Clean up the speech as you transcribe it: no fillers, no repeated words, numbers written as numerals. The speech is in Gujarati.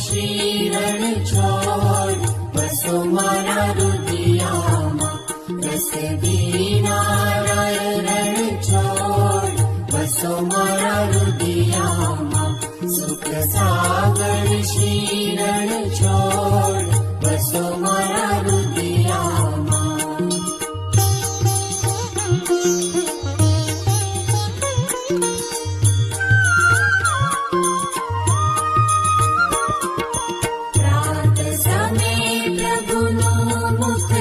શ્રી રણ છોડ વસો મારા રુદિયામાં. રસ વિનારાય રણ છોડ વસો મારા રુદિયામાં. સુખ સાગર શ્રી રણ છોડ વસો મારા રુદિયામાં. પ્રાત સમય પ્રભુનું મુખ